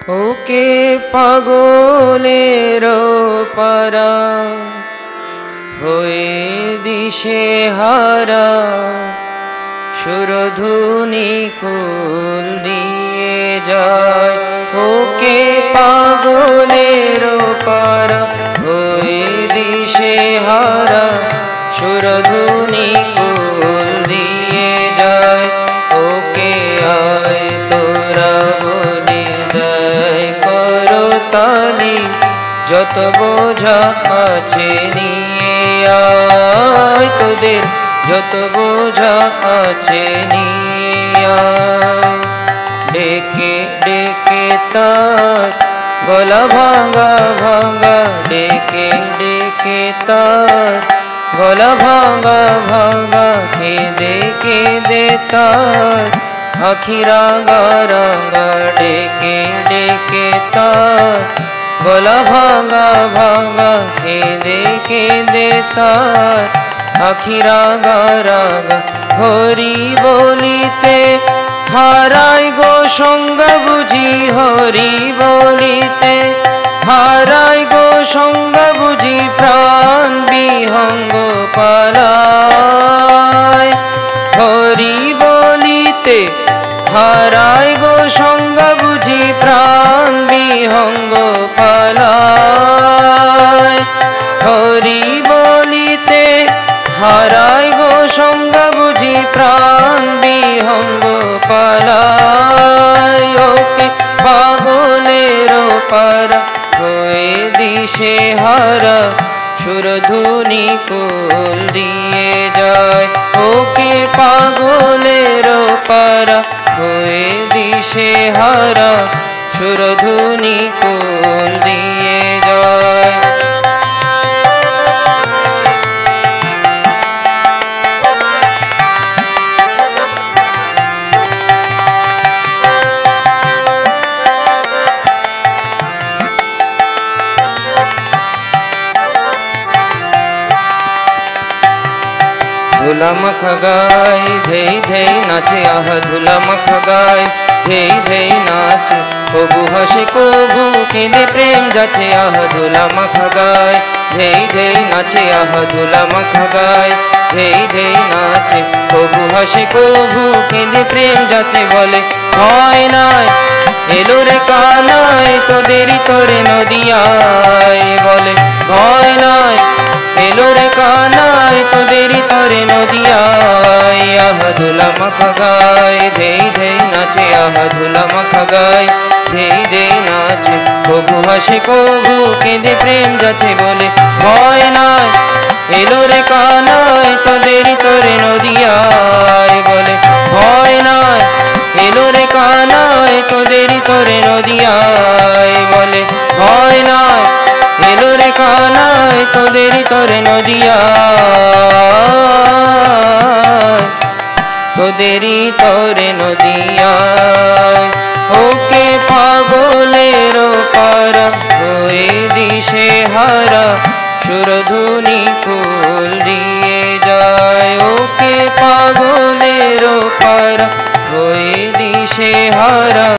ওকে পাগলের পারা হয়ে দিশে হারা সুরধুনি কুল দিয়ে যায়। ওকে পাগলের পারা হয়ে দিশে হারা সুরধুনি কুল দিয়ে যায়। ওকে আয় তোরা বনে দেয় করতালি যত বোঝা আছে নিয়ে আয়, তোদের যত বোঝা আছে নিয়ে আয়। ডেকে ডেকে তার গলা ভাঙা ভাঙা, ডেকে ডেকে তার গলা ভাঙা ভাঙা, কেঁদে কেঁদে তার আখি রাঙা রাঙা। ডেকে ডেকে তার গলা ভাঙা ভাঙা, কেঁদে কেঁদে তার আখি রাঙা রাঙা। হরি বলিতে হারাই গো সঙ্গ বুঝি, হরি বলিতে হারাই গো সঙ্গ বুঝি, প্রাণ বিহঙ্গ পালায়। হরি বলিতে হারাই গো সঙ্গ বুঝি, প্রাণ বিহঙ্গ পালায়। হরি বলিতে হারাই গো সঙ্গ বুঝি, প্রাণ বিহঙ্গ পালায়। ওকে পাগলের পারা হয়ে দিশে হারা সুরধুনি কুল দিয়ে যায়। ওকে পাগলের পারা হয়ে দিশে হারা সুরধুনি কুল দিয়ে যায়। ধুলা মাখা গায় ধেই ধেই নাচে, আহ ধুলা মাখা গায় ধেই ধেই নাচে। কবু হাসে কবু কেঁদে প্রেম যাচ্ছে, আহ ধুলা মাখা গায় ধেই ধেই নাচে, আহ ধুলা মাখা গায় ধেই ধেই নাচে। কবু হাসে কবু কেঁদে প্রেম যাচ্ছে, বলে ভয় নাই এলো রে কানাই তোদেরই তোরে নদিয়ায়। বলে ভয় নাই এলো রে কানাই তোদেরই তোরে নদিয়ায়। আহ ধুলা মাখা গায় ধেই ধেই নাচে, আহ ধুলা মাখা গায় ধেই ধেই নাচে। কবু হাসে কবু কেঁদে প্রেম যাচ্ছে, বলে ভয় নাই এলো রে কানাই তোদেরই তোরে নদিয়ায়। বলে ভয় নাই এলো রে কানাই তোদেরই তোরে নদিয়ায়। বলে ভয় নাই এলো রে কানাই তোদেরই তোরে নদিয়ায়, তোদেরই তোরে নদিয়ায়। ওকে পাগলের পারা হয়ে দিশে হারা সুরধুনি কুল দিয়ে যায়। ওকে পাগলের পারা হয়ে দিশে হারা